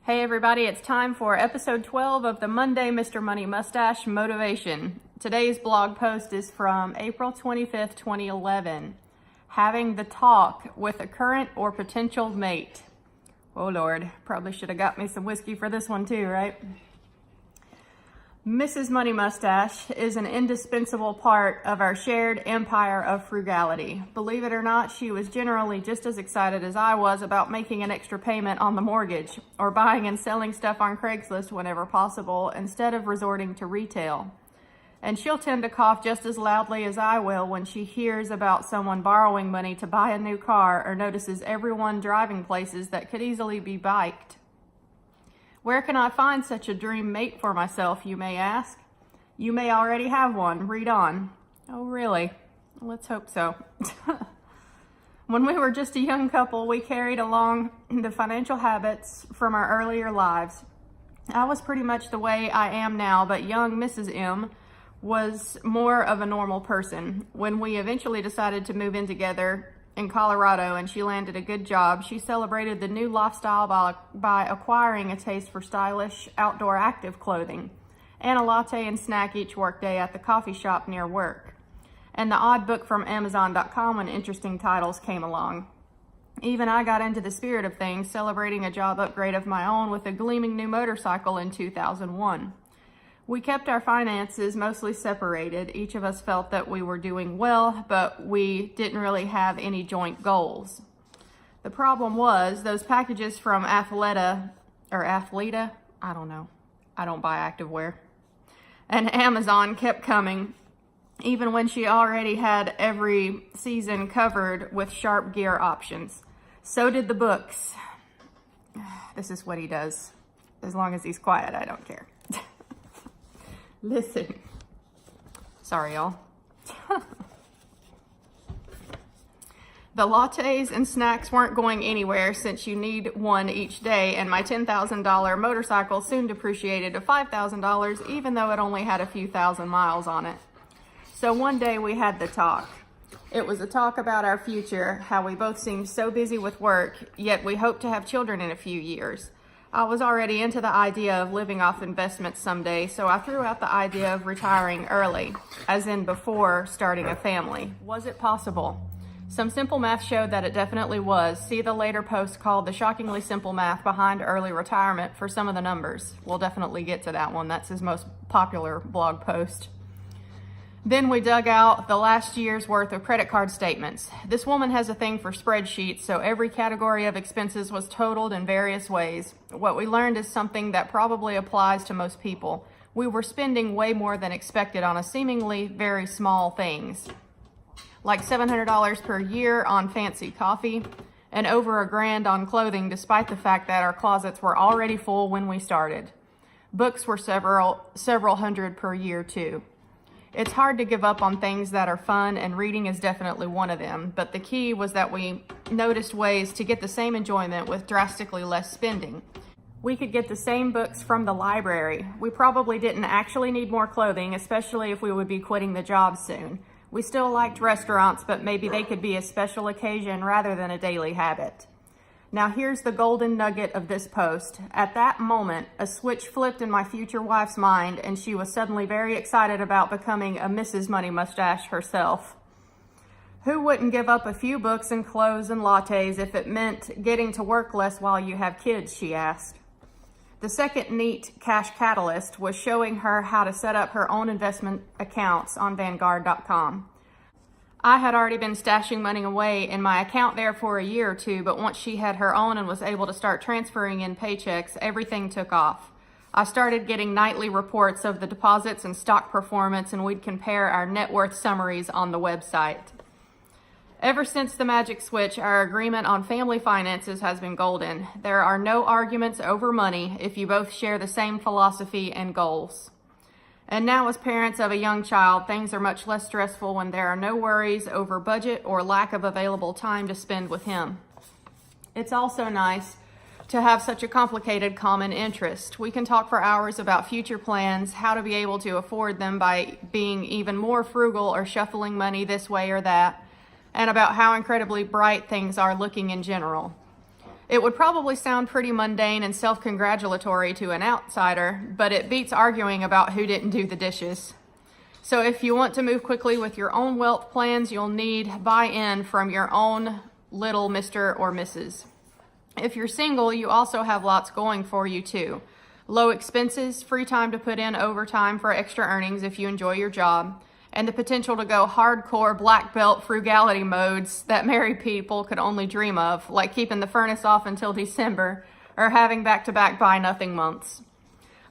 Hey everybody, it's time for episode 12 of the Monday Mr. Money Mustache Motivation. Today's blog post is from April 25th, 2011. Having the talk with a current or potential mate. Oh Lord, probably should have got me some whiskey for this one too, right? Mrs. Money Mustache is an indispensable part of our shared empire of frugality. Believe it or not, she was generally just as excited as I was about making an extra payment on the mortgage or buying and selling stuff on Craigslist whenever possible instead of resorting to retail. And she'll tend to cough just as loudly as I will when she hears about someone borrowing money to buy a new car or notices everyone driving places that could easily be biked. Where can I find such a dream mate for myself, you may ask? You may already have one. Read on. Oh, really? Let's hope so. When we were just a young couple, we carried along the financial habits from our earlier lives. I was pretty much the way I am now, but young Mrs. M was more of a normal person. When we eventually decided to move in together in Colorado and she landed a good job, she celebrated the new lifestyle by acquiring a taste for stylish outdoor active clothing and a latte and snack each workday at the coffee shop near work. And the odd book from Amazon.com when interesting titles came along. Even I got into the spirit of things, celebrating a job upgrade of my own with a gleaming new motorcycle in 2001. We kept our finances mostly separated. Each of us felt that we were doing well, but we didn't really have any joint goals. The problem was those packages from Athleta, I don't know. I don't buy activewear. And Amazon kept coming, even when she already had every season covered with sharp gear options. So did the books. This is what he does. As long as he's quiet, I don't care. Listen. Sorry, y'all. The lattes and snacks weren't going anywhere since you need one each day, and my $10,000 motorcycle soon depreciated to $5,000, even though it only had a few thousand miles on it. So one day we had the talk. It was a talk about our future, how we both seemed so busy with work, yet we hope to have children in a few years. I was already into the idea of living off investments someday, so I threw out the idea of retiring early, as in before starting a family. Was it possible? Some simple math showed that it definitely was. See the later post called The Shockingly Simple Math Behind Early Retirement for some of the numbers. We'll definitely get to that one. That's his most popular blog post. Then we dug out the last year's worth of credit card statements. This woman has a thing for spreadsheets, so every category of expenses was totaled in various ways. What we learned is something that probably applies to most people. We were spending way more than expected on a seemingly very small things, like $700 per year on fancy coffee and over $1,000 on clothing, despite the fact that our closets were already full when we started. Books were several hundred per year too. It's hard to give up on things that are fun, and reading is definitely one of them. But the key was that we noticed ways to get the same enjoyment with drastically less spending. We could get the same books from the library. We probably didn't actually need more clothing, especially if we would be quitting the job soon. We still liked restaurants, but maybe they could be a special occasion rather than a daily habit. Now here's the golden nugget of this post. At that moment, a switch flipped in my future wife's mind, and she was suddenly very excited about becoming a Mrs. Money Mustache herself. Who wouldn't give up a few books and clothes and lattes if it meant getting to work less while you have kids, she asked. The second neat cash catalyst was showing her how to set up her own investment accounts on Vanguard.com. I had already been stashing money away in my account there for a year or two, but once she had her own and was able to start transferring in paychecks, everything took off. I started getting nightly reports of the deposits and stock performance, and we'd compare our net worth summaries on the website. Ever since the magic switch, our agreement on family finances has been golden. There are no arguments over money if you both share the same philosophy and goals. And now, as parents of a young child, things are much less stressful when there are no worries over budget or lack of available time to spend with him. It's also nice to have such a complicated common interest. We can talk for hours about future plans, how to be able to afford them by being even more frugal or shuffling money this way or that, and about how incredibly bright things are looking in general. It would probably sound pretty mundane and self-congratulatory to an outsider, but it beats arguing about who didn't do the dishes. So if you want to move quickly with your own wealth plans, you'll need buy-in from your own little Mr. or Mrs. If you're single, you also have lots going for you too. Low expenses, free time to put in overtime for extra earnings if you enjoy your job, and the potential to go hardcore black belt frugality modes that married people could only dream of, like keeping the furnace off until December or having back-to-back buy-nothing months.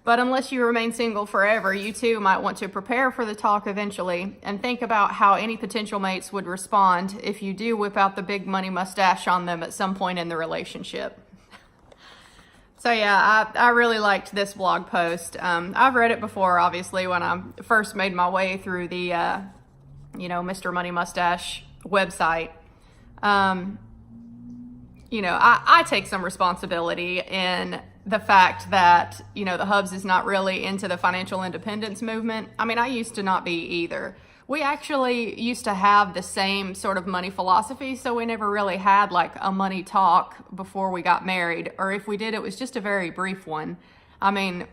But unless you remain single forever, you too might want to prepare for the talk eventually and think about how any potential mates would respond if you do whip out the big money mustache on them at some point in the relationship. So yeah, I really liked this blog post. I've read it before, obviously, when I first made my way through the, Mr. Money Mustache website. I take some responsibility in the fact that, the Hubs is not really into the financial independence movement. I mean, I used to not be either. We actually used to have the same sort of money philosophy, so we never really had like a money talk before we got married, or if we did, it was just a very brief one. I mean,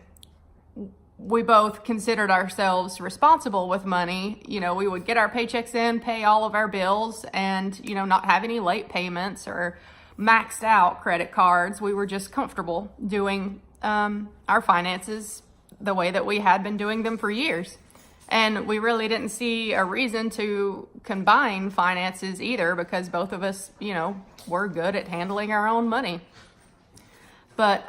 we both considered ourselves responsible with money. We would get our paychecks in, pay all of our bills, and, not have any late payments or maxed out credit cards. We were just comfortable doing our finances the way that we had been doing them for years. And we really didn't see a reason to combine finances either, because both of us, were good at handling our own money. But,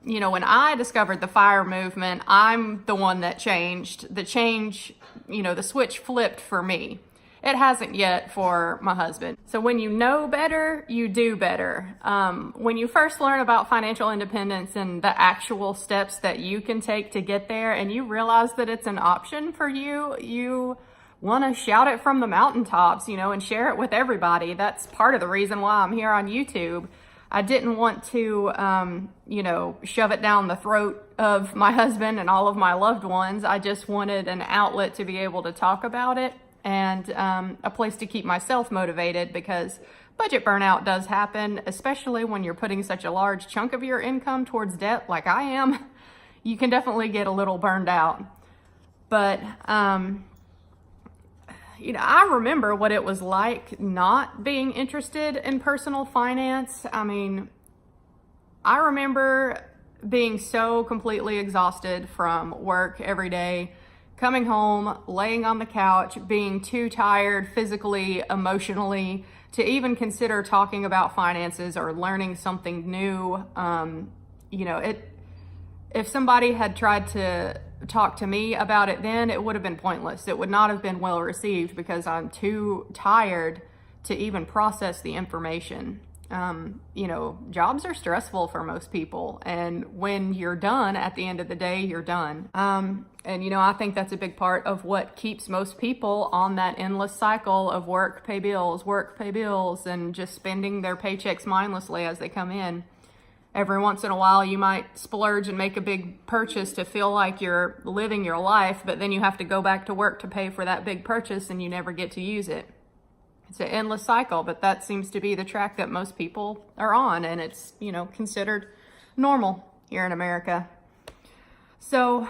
when I discovered the FIRE movement, I'm the one that changed. The switch flipped for me. It hasn't yet for my husband. So when you know better, you do better. When you first learn about financial independence and the actual steps that you can take to get there, and you realize that it's an option for you, you want to shout it from the mountaintops, and share it with everybody. That's part of the reason why I'm here on YouTube. I didn't want to, shove it down the throat of my husband and all of my loved ones. I just wanted an outlet to be able to talk about it, and a place to keep myself motivated, because budget burnout does happen, especially when you're putting such a large chunk of your income towards debt like I am. You can definitely get a little burned out. But, I remember what it was like not being interested in personal finance. I mean, I remember being so completely exhausted from work every day, coming home, laying on the couch, being too tired physically, emotionally, to even consider talking about finances or learning something new. If somebody had tried to talk to me about it then, it would have been pointless. It would not have been well received, because I'm too tired to even process the information. Jobs are stressful for most people, and when you're done at the end of the day, you're done. I think that's a big part of what keeps most people on that endless cycle of work, pay bills, and just spending their paychecks mindlessly as they come in. Every once in a while, you might splurge and make a big purchase to feel like you're living your life, but then you have to go back to work to pay for that big purchase, and you never get to use it. It's an endless cycle, but that seems to be the track that most people are on, and it's, considered normal here in America. So,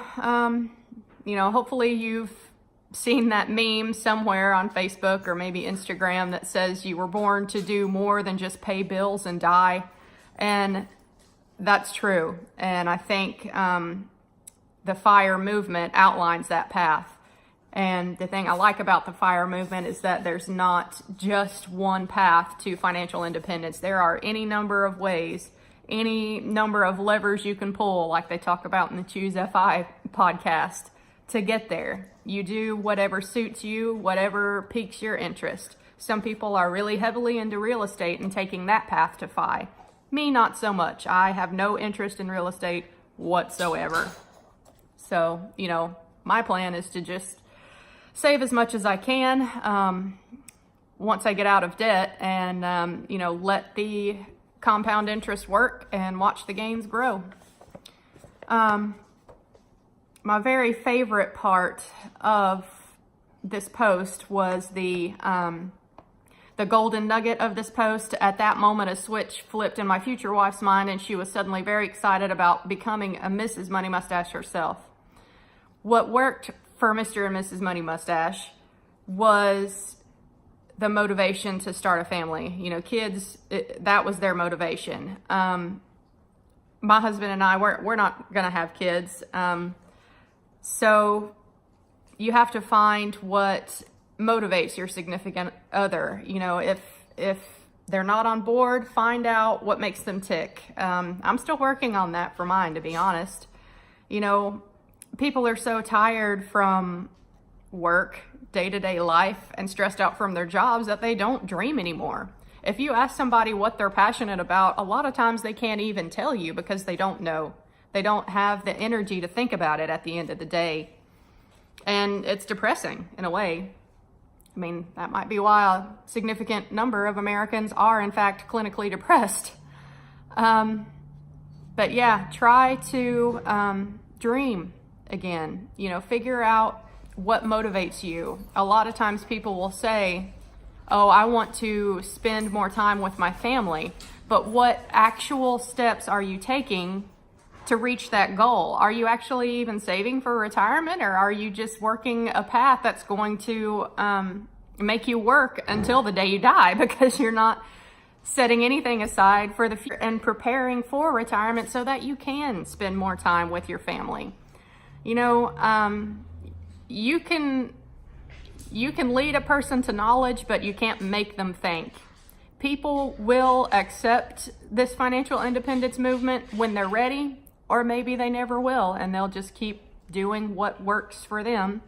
hopefully you've seen that meme somewhere on Facebook or maybe Instagram that says you were born to do more than just pay bills and die. And that's true. And I think the FIRE movement outlines that path. And the thing I like about the FIRE movement is that there's not just one path to financial independence. There are any number of ways, any number of levers you can pull, like they talk about in the Choose FI podcast, to get there. You do whatever suits you, whatever piques your interest. Some people are really heavily into real estate and taking that path to FI. Me, not so much. I have no interest in real estate whatsoever. So, my plan is to just save as much as I can once I get out of debt, and, let the compound interest work and watch the gains grow. My very favorite part of this post was the the golden nugget of this post. At that moment, a switch flipped in my future wife's mind, and she was suddenly very excited about becoming a Mrs. Money Mustache herself. What worked for Mr. and Mrs. Money Mustache was the motivation to start a family. You know, kids, that was their motivation. My husband and I, we're not gonna have kids. So you have to find what motivates your significant other. You know, if they're not on board, find out what makes them tick. I'm still working on that for mine, to be honest. You know, people are so tired from work, day-to-day life, and stressed out from their jobs that they don't dream anymore. If you ask somebody what they're passionate about, a lot of times they can't even tell you because they don't know. They don't have the energy to think about it at the end of the day. And it's depressing in a way. I mean, that might be why a significant number of Americans are in fact clinically depressed. But yeah, try to dream again. You know, figure out what motivates you. A lot of times people will say, oh, I want to spend more time with my family. But what actual steps are you taking to reach that goal? Are you actually even saving for retirement, or are you just working a path that's going to make you work until the day you die because you're not setting anything aside for the future and preparing for retirement so that you can spend more time with your family? You know, you can lead a person to knowledge, but you can't make them think. People will accept this financial independence movement when they're ready, or maybe they never will, and they'll just keep doing what works for them,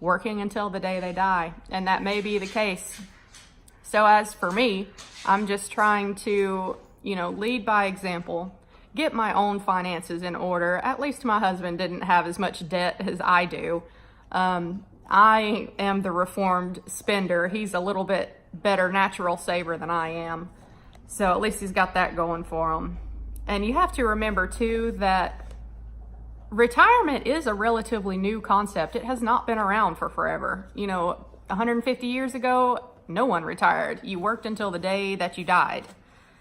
working until the day they die. And that may be the case. So as for me, I'm just trying to, you know, lead by example, get my own finances in order. At least my husband didn't have as much debt as I do. I am the reformed spender. He's a little bit better natural saver than I am. So at least he's got that going for him. And you have to remember too that retirement is a relatively new concept. It has not been around for forever. You know, 150 years ago, no one retired. You worked until the day that you died.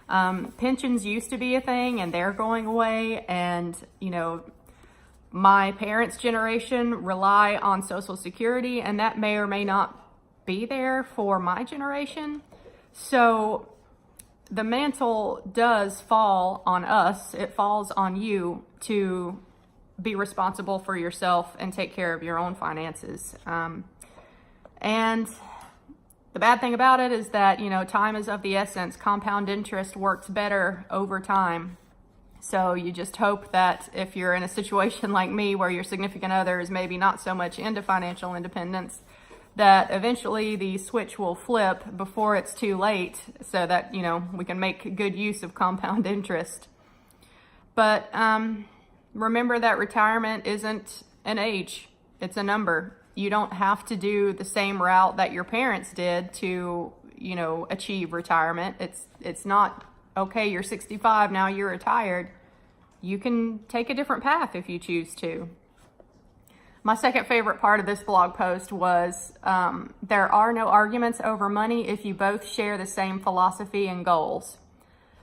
Pensions used to be a thing, and they're going away. And, you know, my parents' generation rely on Social Security, and that may or may not be there for my generation. So the mantle does fall on us. It falls on you to be responsible for yourself and take care of your own finances. And the bad thing about it is that, you know, time is of the essence. Compound interest works better over time. So you just hope that if you're in a situation like me where your significant other is maybe not so much into financial independence, that eventually the switch will flip before it's too late so that, you know, we can make good use of compound interest. But remember that retirement isn't an age, it's a number. You don't have to do the same route that your parents did to, you know, achieve retirement. It's not, okay, you're 65, now you're retired. You can take a different path if you choose to. My second favorite part of this blog post was, there are no arguments over money if you both share the same philosophy and goals.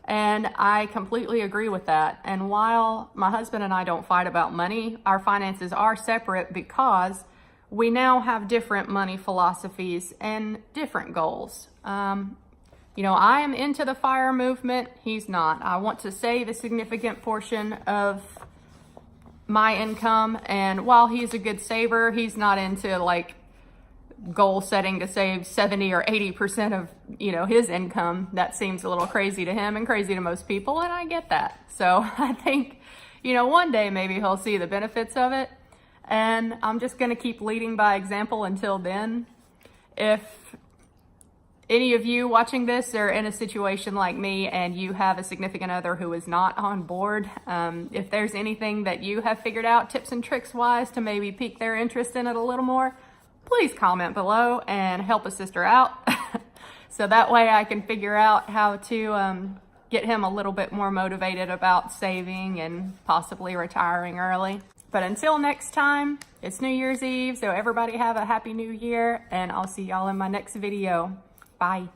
And I completely agree with that. And while my husband and I don't fight about money, our finances are separate because we now have different money philosophies and different goals. You know, I am into the FIRE movement. He's not. I want to save a significant portion of my income. And while he's a good saver, he's not into like goal setting to save 70 or 80% of, you know, his income. That seems a little crazy to him and crazy to most people. And I get that. So I think, you know, one day maybe he'll see the benefits of it. And I'm just going to keep leading by example until then. If any of you watching this are in a situation like me and you have a significant other who is not on board, if there's anything that you have figured out tips and tricks wise to maybe pique their interest in it a little more, please comment below and help a sister out. So that way I can figure out how to get him a little bit more motivated about saving and possibly retiring early. But until next time, it's New Year's Eve, so everybody have a happy new year, and I'll see y'all in my next video. Bye.